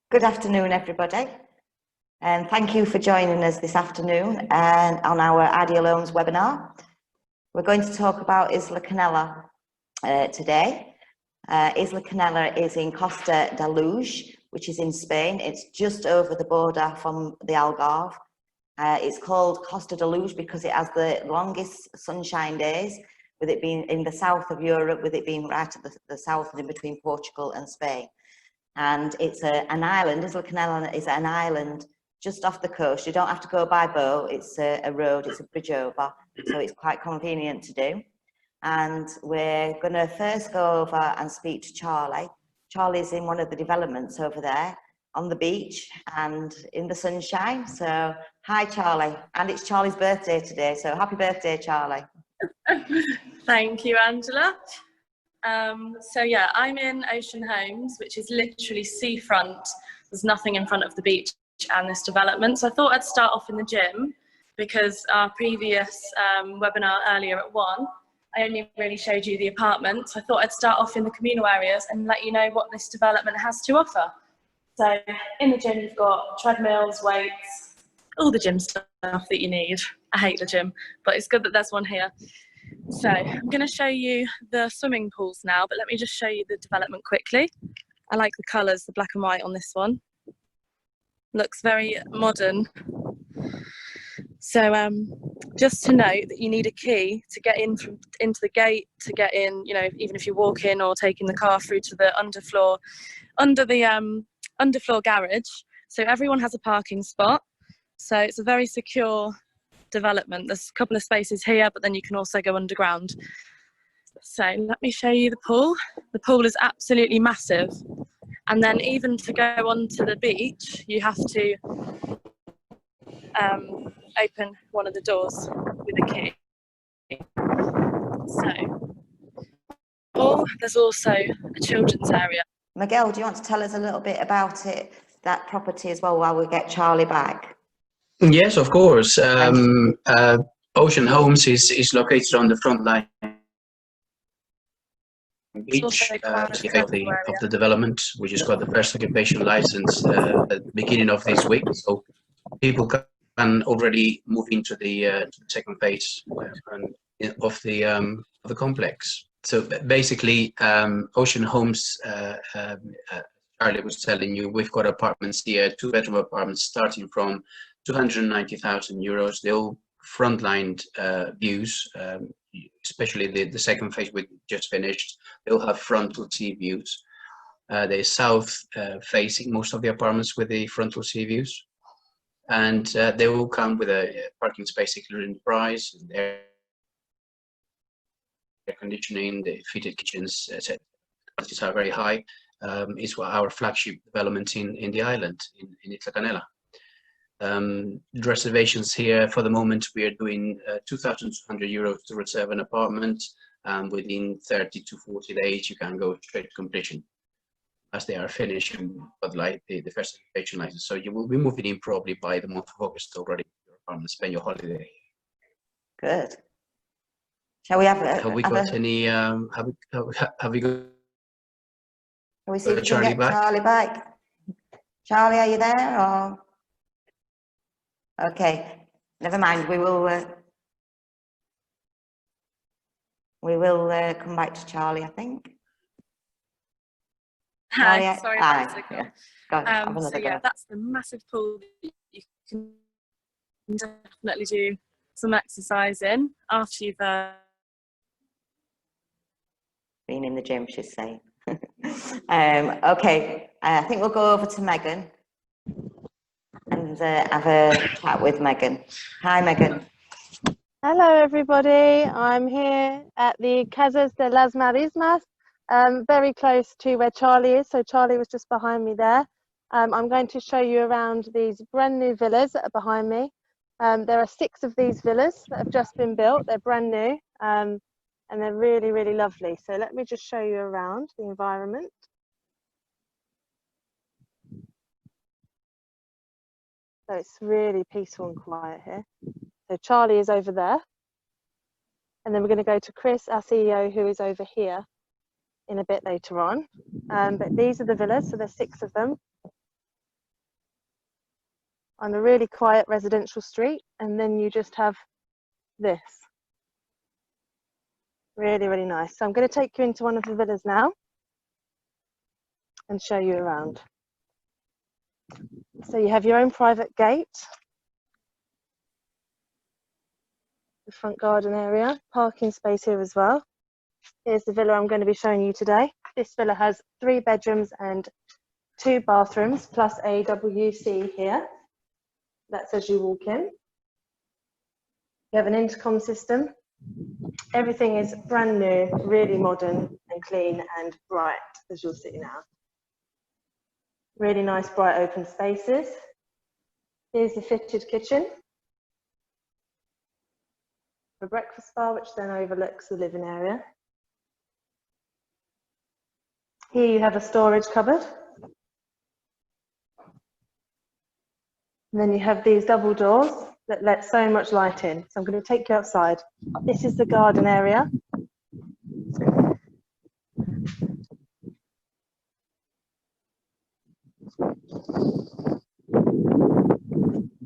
Good afternoon, everybody, and thank you for joining us this afternoon on our Ideal Homes webinar. We're going to talk about Isla Canela today. Isla Canela is in Costa del Luge, which is in Spain. It's just over the border from the Algarve. It's called Costa del Luge because it has the longest sunshine days, with it being in the south of Europe, with it being right at the south and in between Portugal and Spain. And it's an island. Isla Canela is an island just off the coast. You don't have to go by boat. It's a road, it's a bridge over, so it's quite convenient to do. And we're going to first go over and speak to Charlie. Charlie's in one of the developments over there on the beach and in the sunshine. So hi, Charlie. And it's Charlie's birthday today, so happy birthday, Charlie. Thank you, Angela. So yeah, I'm in Ocean Homes, which is literally seafront. There's nothing in front of the beach and this development. So I thought I'd start off in the gym because our previous webinar earlier at 1, I only really showed you the apartment. So I thought I'd start off in the communal areas and let you know what this development has to offer. So in the gym, you've got treadmills, weights, all the gym stuff that you need. I hate the gym, but it's good that there's one here. So I'm going to show you the swimming pools now, but let me just show you the development quickly. I like the colours, the black and white on this one. Looks very modern. So just to note that you need a key to get in into the gate, to get in, you know, even if you walk in or taking the car through to the underfloor garage. So everyone has a parking spot. So it's a very secure development. There's a couple of spaces here, but then you can also go underground. So let me show you the pool. The pool is absolutely massive. And then even to go onto the beach, you have to open one of the doors with a key. So there's also a children's area. Miguel, do you want to tell us a little bit about it, that property as well, while we get Charlie back? Yes, of course. Ocean Homes is located on the front line beach of the development. We just got the first occupation license at the beginning of this week, so people can already move into the second phase of the complex. So basically, Ocean Homes, Charlie was telling you, we've got apartments here, 2-bedroom apartments starting from 290,000 euros. They're all frontlined views, especially the second phase we just finished. They'll have frontal sea views. They're south facing most of the apartments with the frontal sea views. And they will come with a parking space included in the price, air conditioning, the fitted kitchens, etc. These are very high. It's our flagship development in the island, in Isla Canela. Reservations here for the moment, we are doing 2,200 euros to reserve an apartment. Within 30 to 40 days, you can go straight to completion as they are finishing, but like the first occupation license. So you will be moving in probably by the month of August already. Your apartment, spend your holiday. Good. Shall we have we got any? Have we got? Can we see if we can get Charlie back? Charlie, are you there? Or okay, never mind. We will come back to Charlie, I think. Hi, sorry about the signal. Yeah. So yeah, that's the massive pool that you can definitely do some exercise in after you've been in the gym, she's saying. Okay, I think we'll go over to Megan and have a chat with Megan. Hi, Megan. Hello, everybody. I'm here at the Casas de las Marismas, very close to where Charlie is. So Charlie was just behind me there. I'm going to show you around these brand new villas that are behind me. There are 6 of these villas that have just been built. They're brand new. And they're really, really lovely. So let me just show you around the environment. So it's really peaceful and quiet here. So Charlie is over there. And then we're going to go to Chris, our CEO, who is over here in a bit later on. But these are the villas, so there's 6 of them. on a really quiet residential street, and then you just have this. Really, really nice. So I'm going to take you into one of the villas now and show you around. So you have your own private gate, the front garden area, parking space here as well. Here's the villa I'm going to be showing you today. This villa has 3 bedrooms and 2 bathrooms, plus a WC here. That's as you walk in. You have an intercom system. Everything is brand new, really modern and clean and bright, as you'll see now. Really nice, bright, open spaces. Here's the fitted kitchen. The breakfast bar, which then overlooks the living area. Here you have a storage cupboard. And then you have these double doors that let so much light in. So I'm going to take you outside. This is the garden area.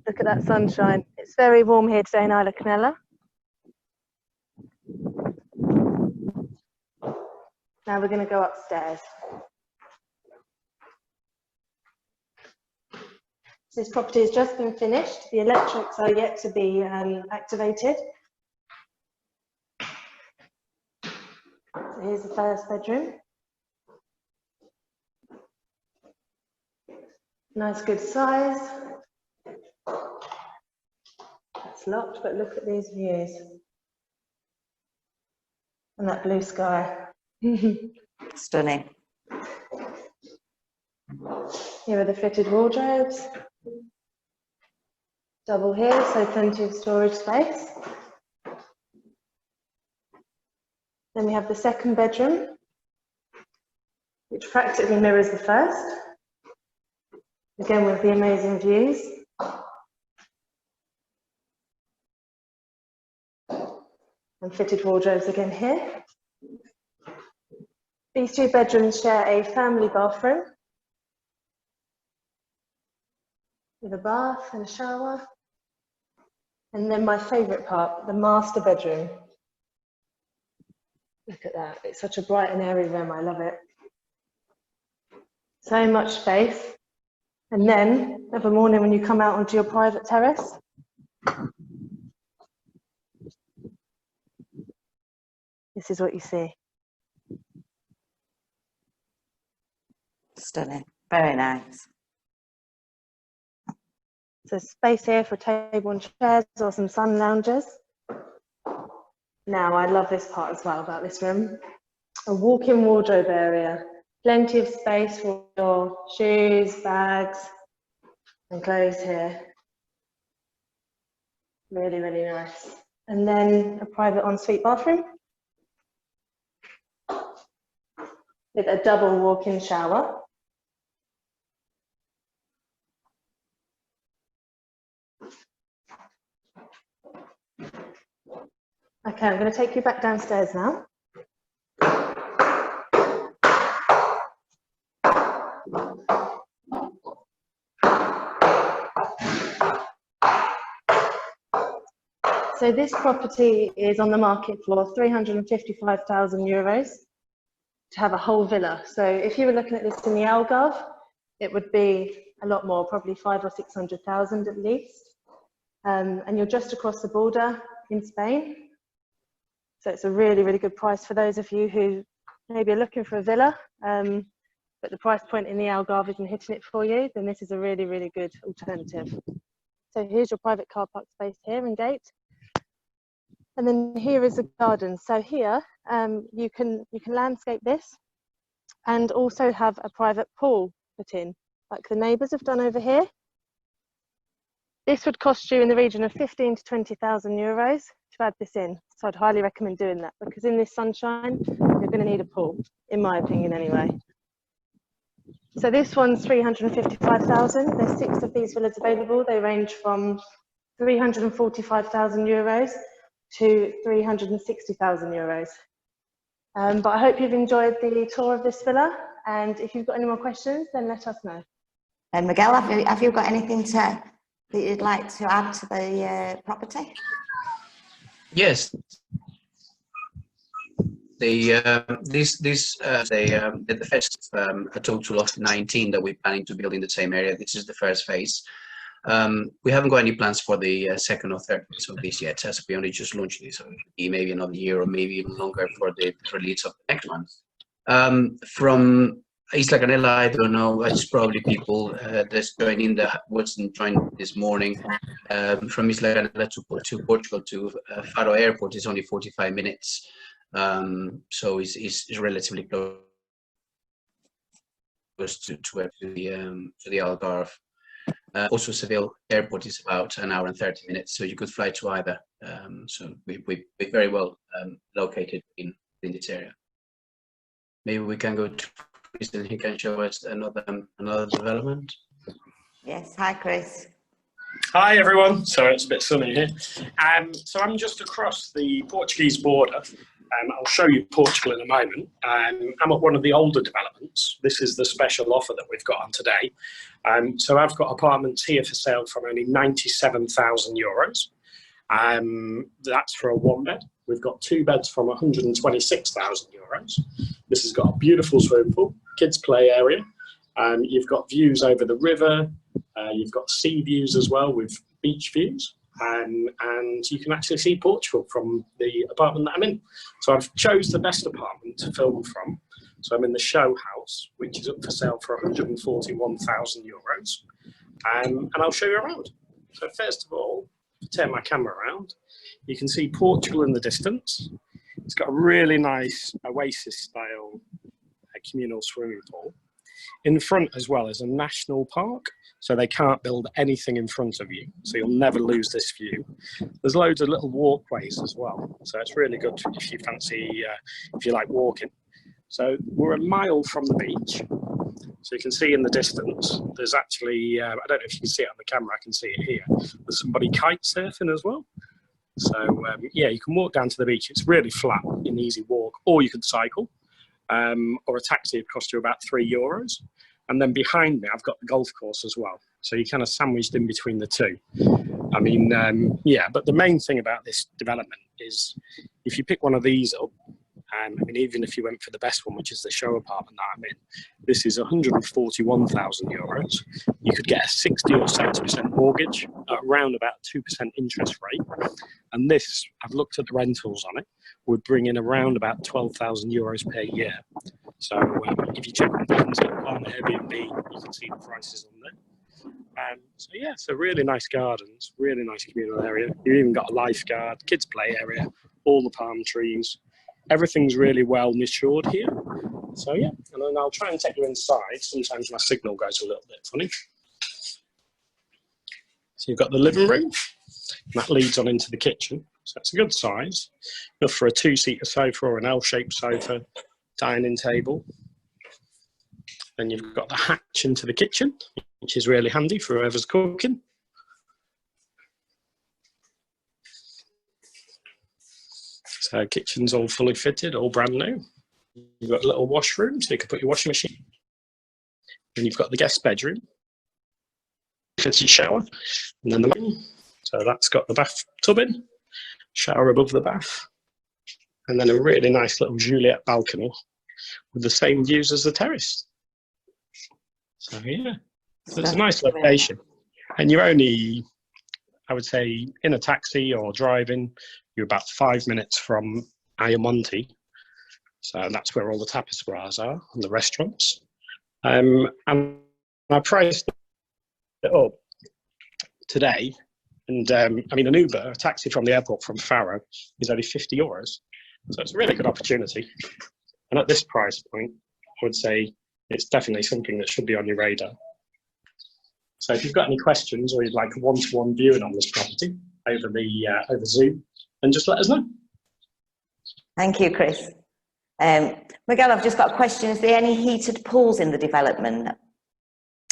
Look at that sunshine. It's very warm here today in Isla Canela. Now we're going to go upstairs. This property has just been finished. The electrics are yet to be activated. So here's the first bedroom. Nice, good size. It's locked, but look at these views. And that blue sky. Stunning. Here are the fitted wardrobes. Double here, so plenty of storage space. Then we have the second bedroom, which practically mirrors the first. Again, with the amazing views. And fitted wardrobes again here. These 2 bedrooms share a family bathroom with a bath and a shower. And then my favourite part, the master bedroom. Look at that, it's such a bright and airy room, I love it. So much space. And then, of a morning when you come out onto your private terrace, this is what you see. Stunning. Very nice. So space here for table and chairs or some sun lounges. Now, I love this part as well about this room. A walk-in wardrobe area. Plenty of space for your shoes, bags, and clothes here. Really, really nice. And then a private ensuite bathroom with a double walk-in shower. Okay, I'm going to take you back downstairs now. So this property is on the market for 355,000 euros to have a whole villa. So if you were looking at this in the Algarve, it would be a lot more, probably 500,000 or 600,000 at least. And you're just across the border in Spain. So it's a really, really good price for those of you who maybe are looking for a villa, but the price point in the Algarve isn't hitting it for you, then this is a really, really good alternative. So here's your private car park space here and gate. And then here is a garden. So here you can landscape this and also have a private pool put in, like the neighbours have done over here. This would cost you in the region of 15,000 to 20,000 euros to add this in. So I'd highly recommend doing that because in this sunshine, you're going to need a pool, in my opinion anyway. So this one's 355,000. There's 6 of these villas available. They range from 345,000 euros to 360,000 euros. But I hope you've enjoyed the tour of this villa. And if you've got any more questions, then let us know. And Miguel, have you got anything to that you'd like to add to the property? Yes. The first a total of 19 that we're planning to build in the same area. This is the first phase. We haven't got any plans for the second or third phase of this yet, as we only just launched this. So maybe another year or maybe even longer for the release of the next one. From Isla Canela, I don't know. It's probably people that's joining wasn't joined this morning. From Isla Canela to Portugal to Faro Airport is only 45 minutes. So it's relatively close to the Algarve. Also, Seville Airport is about an hour and 30 minutes, so you could fly to either. So we're very well located in this area. Maybe we can go to Chris and he can show us another development. Yes, hi Chris. Hi everyone, sorry it's a bit sunny here. So I'm just across the Portuguese border. I'll show you Portugal in a moment. I'm at one of the older developments. This is the special offer that we've got on today. So I've got apartments here for sale from only €97,000. That's for a one bed. We've got two beds from €126,000. This has got a beautiful swimming pool, kids play area. You've got views over the river. You've got sea views as well with beach views. And you can actually see Portugal from the apartment that I'm in. So I've chose the best apartment to film from. So I'm in the show house, which is up for sale for €141,000. And I'll show you around. So first of all, turn my camera around. You can see Portugal in the distance. It's got a really nice oasis-style communal swimming pool. In front as well is a national park, so they can't build anything in front of you, so you'll never lose this view. There's loads of little walkways as well, so it's really good if you fancy, if you like walking. So we're a mile from the beach, so you can see in the distance, there's actually, I don't know if you can see it on the camera, I can see it here. There's somebody kite surfing as well. So yeah, you can walk down to the beach. It's really flat, an easy walk, or you could cycle. Or a taxi would cost you about €3. And then behind me, I've got the golf course as well. So you're kind of sandwiched in between the two. I mean, yeah, but the main thing about this development is if you pick one of these up, I mean, even if you went for the best one, which is the show apartment that I'm in, this is €141,000. You could get a 60 or 70% mortgage at around about 2% interest rate. And this, I've looked at the rentals on it, would bring in around about €12,000 per year. So if you check on Airbnb, you can see the prices on there. So yeah, so really nice gardens, really nice communal area. You've even got a lifeguard, kids play area, all the palm trees. Everything's really well matured here. So yeah, and then I'll try and take you inside. Sometimes my signal goes a little bit funny. So you've got the living room, and that leads on into the kitchen. So it's a good size, enough for a two-seater sofa or an L-shaped sofa, dining table. Then you've got the hatch into the kitchen, which is really handy for whoever's cooking. So kitchen's all fully fitted, all brand new. You've got a little washroom, so you can put your washing machine. Then you've got the guest bedroom, fitted shower, and then the room. So that's got the bathtub in, shower above the bath, and then a really nice little Juliet balcony with the same views as the terrace. So yeah, so it's a nice location. And you're only, I would say, in a taxi or driving, you're about 5 minutes from Ayamonte. So that's where all the tapas bars are and the restaurants. And I priced it up today. And I mean, an Uber, a taxi from the airport from Faro is only €50. So it's a really good opportunity. And at this price point, I would say it's definitely something that should be on your radar. So if you've got any questions or you'd like a one-to-one viewing on this property over Zoom, then just let us know. Thank you, Chris. Miguel, I've just got a question. Is there any heated pools in the development?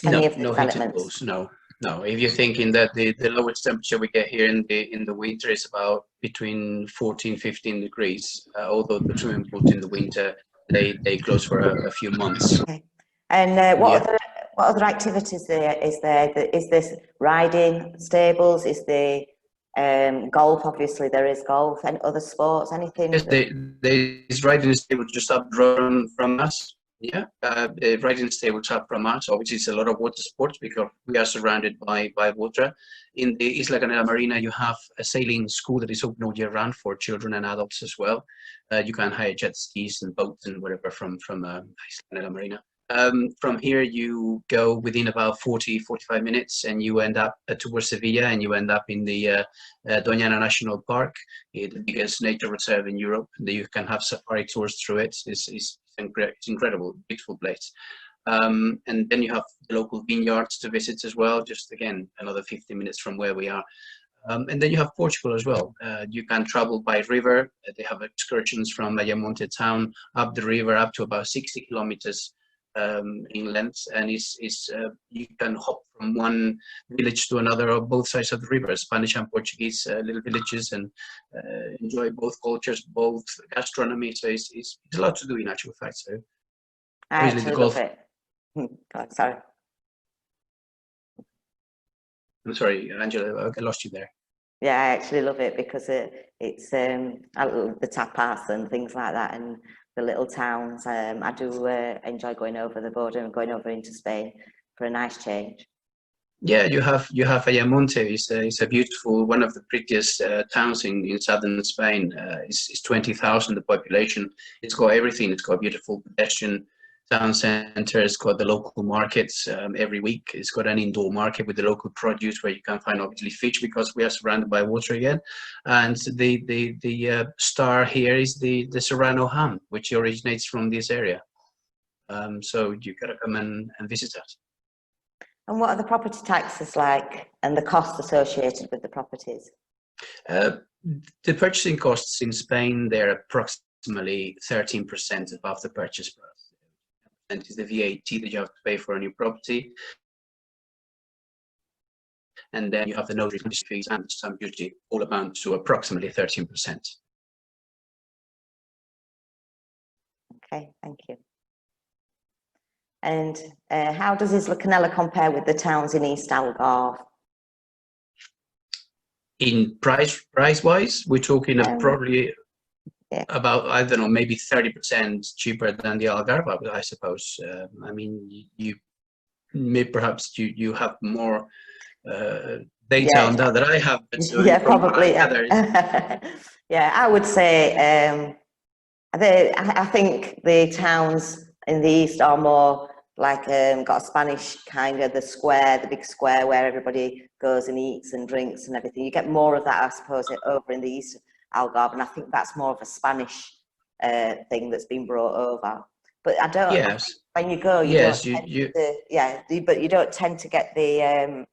No heated pools, no. If you're thinking that the lowest temperature we get here in the winter is about between 14-15 degrees, although the swimming pools in the winter, they close for a few months. Okay. And what What other activities there is there? Is this riding, stables? Is there golf? Obviously, there is golf and other sports. Anything? Yes, there is riding stable just up from us. Yeah, the riding stable up from us. Obviously, it's a lot of water sports because we are surrounded by water. In the Isla Canela Marina, you have a sailing school that is open all year round for children and adults as well. You can hire jet skis and boats and whatever from Isla Canela Marina. From here, you go within about 40-45 minutes and you end up towards Sevilla, and you end up in the Doñana National Park, the biggest nature reserve in Europe. You can have safari tours through it. It's incredible, beautiful place. And then you have the local vineyards to visit as well, just again, another 50 minutes from where we are. And then you have Portugal as well. You can travel by river. They have excursions from Ayamonte town up the river up to about 60 kilometers in length, and you can hop from one village to another on both sides of the river, Spanish and Portuguese little villages, and enjoy both cultures, both gastronomy. So it's a lot to do in actual fact. So I actually love it. God, sorry. I'm sorry, Angela, I lost you there. Yeah, I actually love it because it's I love the tapas and things like that, and the little towns. I do enjoy going over the border and going over into Spain for a nice change. Yeah, you have Ayamonte. It's a beautiful, one of the prettiest towns in southern Spain. It's 20,000 the population. It's got everything. It's got a beautiful pedestrian town center. It's got the local markets every week. It's got an indoor market with the local produce where you can find obviously fish because we are surrounded by water again. And the star here is the Serrano ham, which originates from this area. So you gotta come and visit us. And what are the property taxes like, and the costs associated with the properties? The purchasing costs in Spain, they're approximately 13% above the purchase price. And is the VAT that you have to pay for a new property. And then you have the notary fees and stamp duty, all amount to approximately 13%. Okay, thank you. And how does Isla Canela compare with the towns in East Algarve? In price-wise, we're talking probably about, I don't know, maybe 30% cheaper than the Algarve, I suppose. I mean, you may perhaps you have more data on that I have. Yeah, probably. Yeah, I would say I think the towns in the east are more like got a Spanish kind of the big square where everybody goes and eats and drinks and everything. You get more of that, I suppose, over in the east Algarve, and I think that's more of a Spanish thing that's been brought over. But I don't. Yes. When you go, you yes, don't. But you don't tend to get the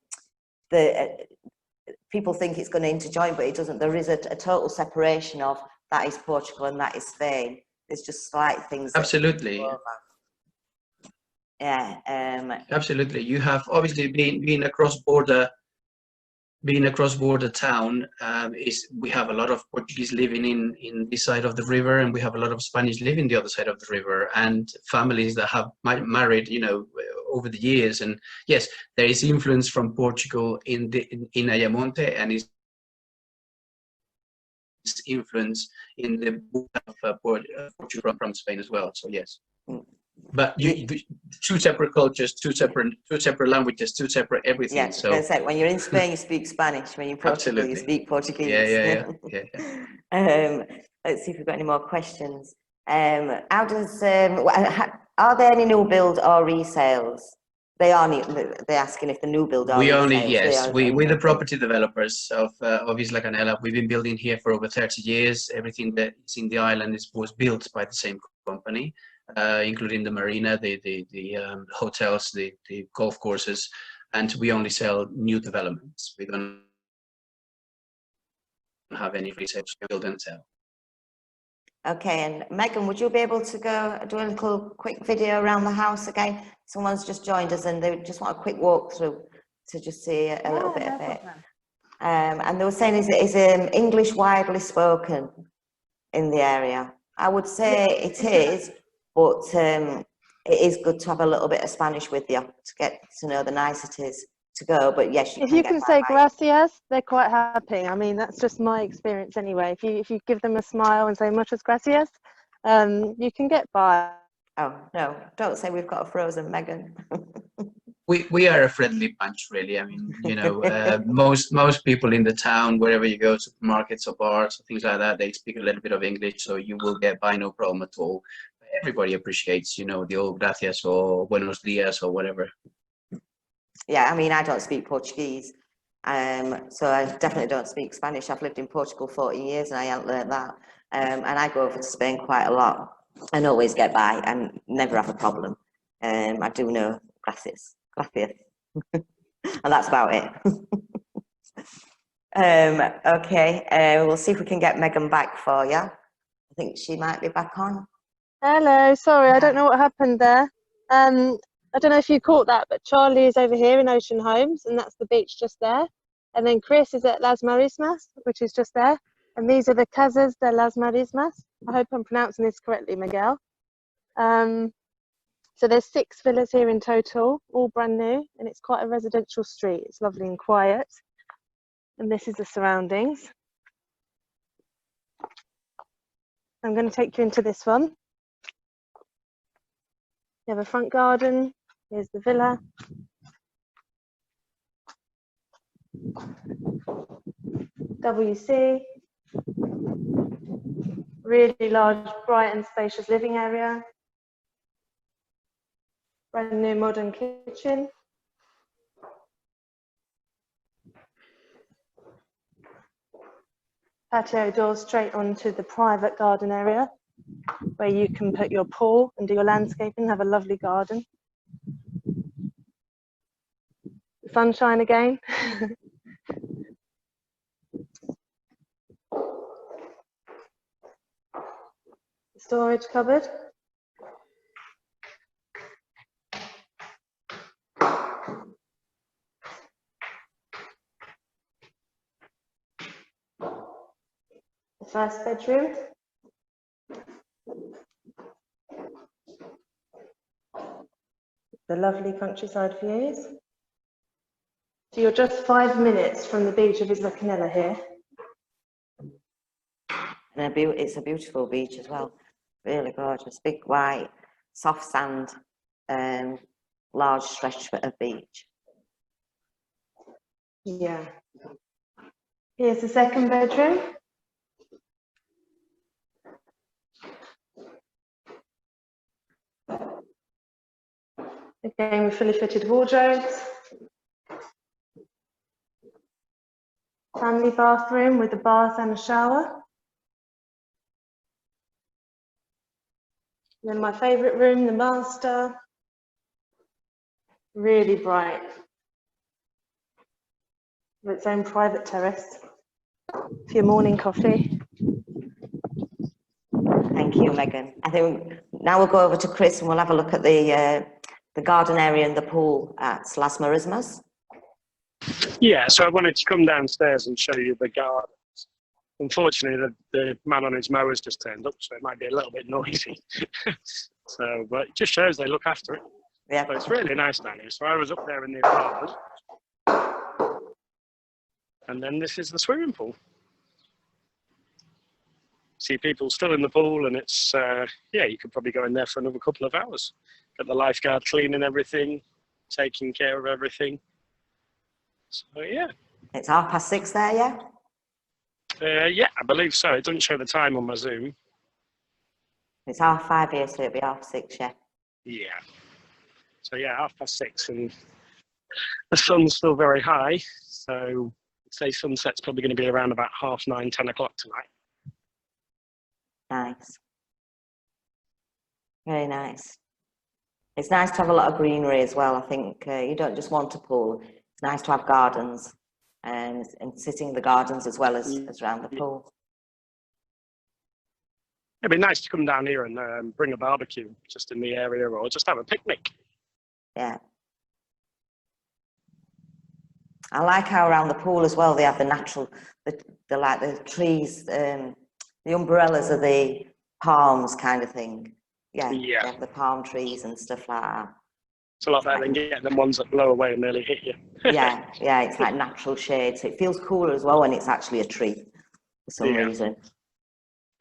people think it's going to interjoin, but it doesn't. There is a total separation of that is Portugal and that is Spain. There's just slight things. Absolutely. Yeah. Absolutely. You have obviously being a cross-border town. We have a lot of Portuguese living in this side of the river, and we have a lot of Spanish living the other side of the river, and families that have married, over the years. And yes, there is influence from Portugal in Ayamonte, and is influence in the Portugal from Spain as well. So yes. But two separate cultures, two separate languages, two separate everything. Yeah, so that's it. When you're in Spain, you speak Spanish. When you're in Portugal, you speak Portuguese. Yeah. Let's see if we've got any more questions. How does are there any new build or resales? They are new. They're asking if the new build or resales. We're the property developers of Isla Canela. We've been building here for over 30 years. Everything that is in the island was built by the same company. Including the marina, the hotels, the golf courses, and we only sell new developments. We don't have any resales, build and sell. Okay, and Megan, would you be able to go do a little quick video around the house again? Someone's just joined us and they just want a quick walkthrough to just see a little bit of it. And they were saying, is English widely spoken in the area? I would say it is. But it is good to have a little bit of Spanish with you to get to know the niceties to go. But yes, If you can say gracias, they're quite happy. I mean, that's just my experience anyway. If you give them a smile and say muchas gracias, you can get by. Oh no, don't say we've got a frozen Megan. We are a friendly bunch, really. I mean, you know, most people in the town, wherever you go, supermarkets or bars or things like that, they speak a little bit of English, so you will get by no problem at all. Everybody appreciates, you know, the old gracias or buenos dias or whatever. Yeah, I mean, I don't speak Portuguese, so I definitely don't speak Spanish. I've lived in Portugal 40 years and I haven't learned that. And I go over to Spain quite a lot and always get by and never have a problem. I do know gracias. And that's about it. Okay, we'll see if we can get Megan back for you. I think she might be back on. Hello, sorry, I don't know what happened there. I don't know if you caught that, but Charlie is over here in Ocean Homes, and that's the beach just there. And then Chris is at Las Marismas, which is just there. And these are the Casas de las Marismas. I hope I'm pronouncing this correctly, Miguel. So there's 6 villas here in total, all brand new, and it's quite a residential street. It's lovely and quiet. And this is the surroundings. I'm going to take you into this one. You have a front garden. Here's the villa. WC. Really large, bright and spacious living area. Brand new modern kitchen. Patio doors straight onto the private garden area where you can put your pool and do your landscaping, have a lovely garden. The sunshine again. The storage cupboard. The first bedroom. The lovely countryside views. So you're just 5 minutes from the beach of Isla Canela here. And it's a beautiful beach as well. Really gorgeous. Big white, soft sand, large stretch of beach. Yeah. Here's the second bedroom. Again, with fully fitted wardrobes. Family bathroom with a bath and a shower. And then my favourite room, the master. Really bright. With its own private terrace for your morning coffee. Thank you, Megan. I think now we'll go over to Chris and we'll have a look at the garden area and the pool at Las Marismas. Yeah, so I wanted to come downstairs and show you the gardens. Unfortunately, the man on his mower's just turned up, so it might be a little bit noisy. But it just shows they look after it. Yeah. But it's really nice down here. So I was up there in the apartment. And then this is the swimming pool. See people still in the pool, and it's, yeah, you could probably go in there for another couple of hours. Get the lifeguard cleaning everything, taking care of everything. So, yeah. It's 6:30 there, yeah? Yeah, I believe so. It doesn't show the time on my Zoom. It's 5:30 here, so it'll be 6:30, yeah. Yeah. So, yeah, 6:30, and the sun's still very high. So, I'd say sunset's probably going to be around about 9:30, 10 o'clock tonight. Nice. Very nice. It's nice to have a lot of greenery as well. I think you don't just want a pool. It's nice to have gardens and sitting in the gardens as well as around the pool. It'd be nice to come down here and bring a barbecue just in the area, or just have a picnic. Yeah. I like how around the pool as well they have the natural, like the trees, the umbrellas are the palms kind of thing. yeah, Yeah. they have the palm trees and stuff like that. It's a lot better than getting them ones that blow away and nearly hit you. Yeah, yeah, it's like natural shade, so it feels cooler as well when it's actually a tree for some reason.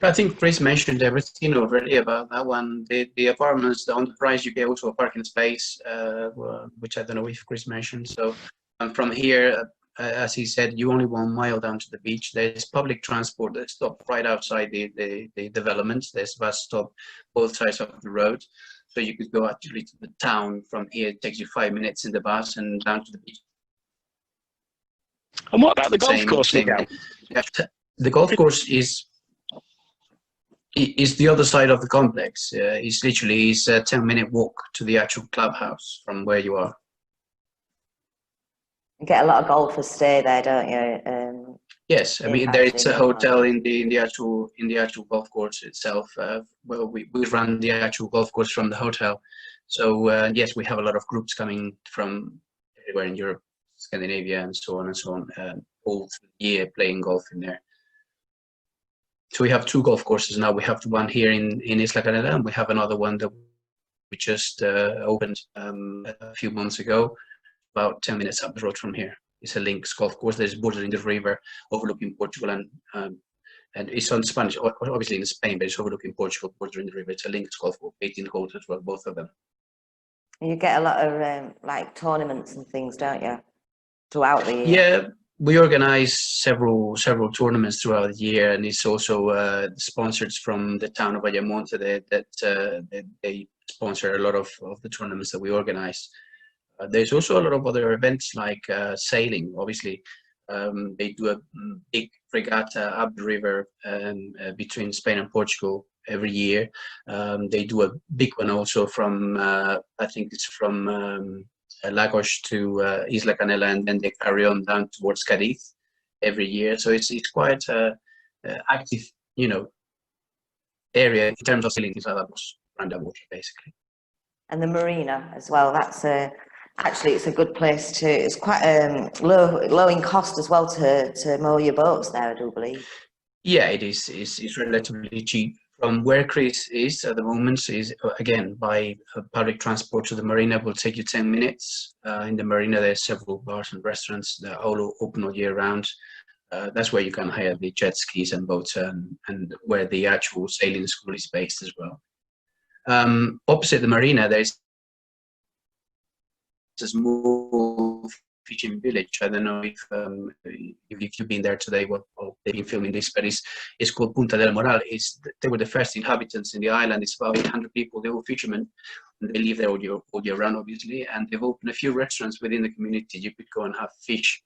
I think Chris mentioned everything already about that one. The apartments, on the price you get also a parking space, which I don't know if Chris mentioned. So from here, as he said, you only 1 mile down to the beach. There's public transport that stop right outside the developments. There's bus stop both sides of the road. So you could go actually to the town from here. It takes you 5 minutes in the bus and down to the beach. And what about the golf course, Miguel? The golf course is the other side of the complex. It's literally a 10-minute walk to the actual clubhouse from where you are. You get a lot of golfers stay there, don't you? Yes, I mean there is a hotel in the actual golf course itself. Well, we run the actual golf course from the hotel, so yes, we have a lot of groups coming from everywhere in Europe, Scandinavia, and so on, all through the year playing golf in there. So we have 2 golf courses now. We have the one here in Isla Canela, and we have another one that we just opened a few months ago, about 10 minutes up the road from here. It's a links golf course. There's bordering the river, overlooking Portugal, and it's on Spanish, obviously in Spain, but it's overlooking Portugal, bordering the river. It's a links golf course, 18 holes as well, both of them. You get a lot of like tournaments and things, don't you, throughout the year? Yeah, we organize several tournaments throughout the year, and it's also sponsored from the town of Ayamonte that they sponsor a lot of the tournaments that we organize. There's also a lot of other events like sailing. Obviously, they do a big regatta up the river between Spain and Portugal every year. They do a big one also from, I think it's from Lagos to Isla Canela, and then they carry on down towards Cadiz every year. So it's quite active, area in terms of sailing. It's around the water, basically. And the marina as well. That's actually it's a good place to. It's quite low in cost as well to moor your boats there, I do believe. Yeah, it is. It's relatively cheap. From where Chris is at the moment is again by public transport to the marina will take you 10 minutes. In the marina, there's several bars and restaurants that are all open all year round. That's where you can hire the jet skis and boats, and where the actual sailing school is based as well. Opposite the marina, there's a small fishing village. I don't know if you've been there today. Well, they've been filming this, but it's called Punta del Moral. They were the first inhabitants in the island. It's about 800 people. They were fishermen, and they live there all year round, obviously. And they've opened a few restaurants within the community. You could go and have fish,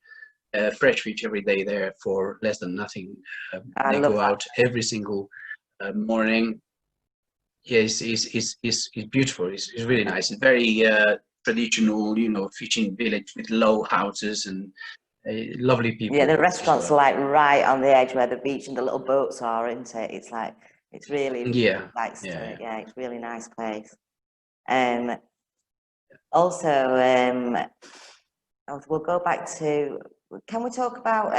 fresh fish every day there for less than nothing. They go out every single morning. Yes, it's beautiful. It's really nice. It's very traditional, fishing village with low houses and lovely people. Yeah, the restaurants are like right on the edge where the beach and the little boats are, isn't it? It's like it's really it's really nice place. Also, we'll go back to. Can we talk about?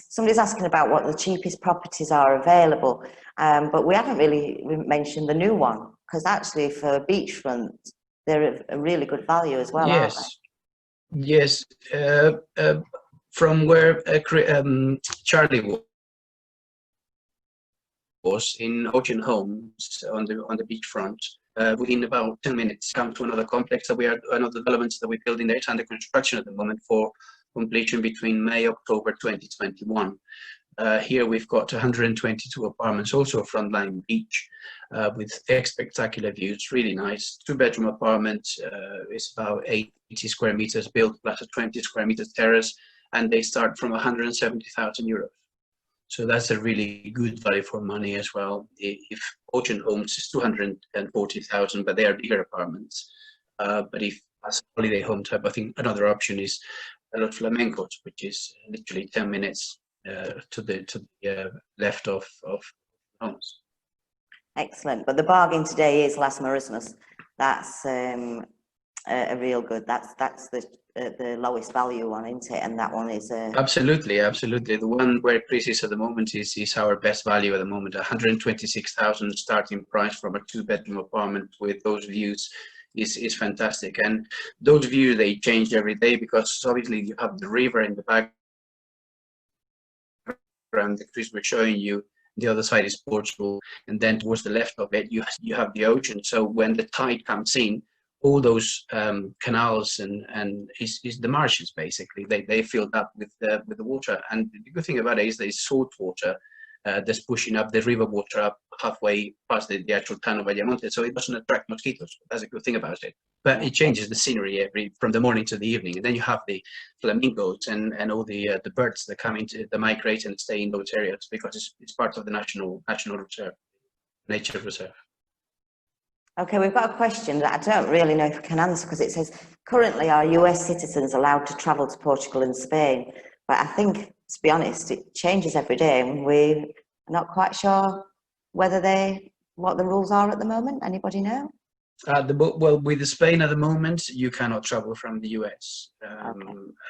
Somebody's asking about what the cheapest properties are available, but we haven't really mentioned the new one, because actually for beachfront they're a really good value as well. Yes. From where Charlie was in Ocean Homes on the beachfront, within about 10 minutes come to another complex that another developments that we're building there. It's under construction at the moment for completion between May-October 2021. Here we've got 122 apartments, also frontline beach, with spectacular views, really nice. 2-bedroom apartment, it's about 80 square meters built, plus a 20 square meters terrace, and they start from 170,000 euros. So that's a really good value for money as well. If Ocean Homes is 240,000, but they are bigger apartments. But if as a holiday home type, I think another option is Los Flamencos, which is literally 10 minutes to the left of homes. Excellent. But the bargain today is Las Marismas. That's a real good. That's the lowest value one, isn't it? And that one is Absolutely. The one where Chris is at the moment is our best value at the moment. 126,000 starting price from a 2-bedroom apartment with those views is fantastic. And those views, they change every day, because obviously you have the river in the background that Chris was showing you. The other side is Portugal, and then towards the left of it you have the ocean. So when the tide comes in, all those canals and is the marshes, basically they filled up with the water. And the good thing about it is there's salt water that's pushing up the river water up halfway past the actual town of Ayamonte, so it doesn't attract mosquitoes. That's a good thing about it. But it changes the scenery from the morning to the evening, and then you have the flamingos and all the birds that come into the migrate and stay in those areas, because it's part of the national reserve, nature reserve. Okay, we've got a question that I don't really know if I can answer, because it says, currently are US citizens allowed to travel to Portugal and Spain? But I think, to be honest, it changes every day, and we're not quite sure what the rules are at the moment. Anybody know? Well, with Spain at the moment, you cannot travel from the US,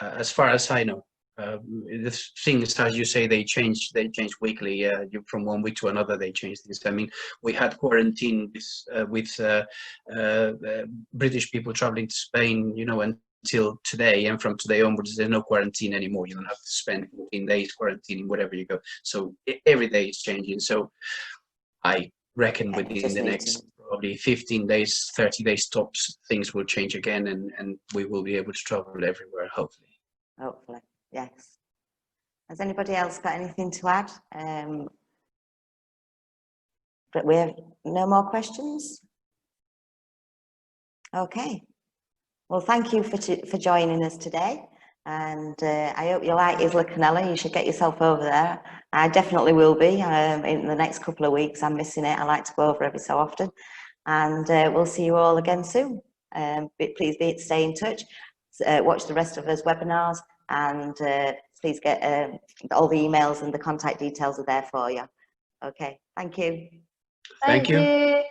as far as I know. The things, as you say, they change weekly. From one week to another, they change things. I mean, we had quarantine with British people traveling to Spain, until today, and from today onwards, there's no quarantine anymore. You don't have to spend 14 days quarantining wherever you go. So every day is changing. So I reckon within the next probably 15 days, 30 days tops, things will change again, and we will be able to travel everywhere, hopefully. Hopefully. Yes. Has anybody else got anything to add? But we have no more questions? Okay. Well, thank you for joining us today. And I hope you like Isla Canela. You should get yourself over there. I definitely will be in the next couple of weeks. I'm missing it. I like to go over every so often. And we'll see you all again soon. Please stay in touch. Watch the rest of those webinars. And please get all the emails, and the contact details are there for you. Okay, thank you. Thank you.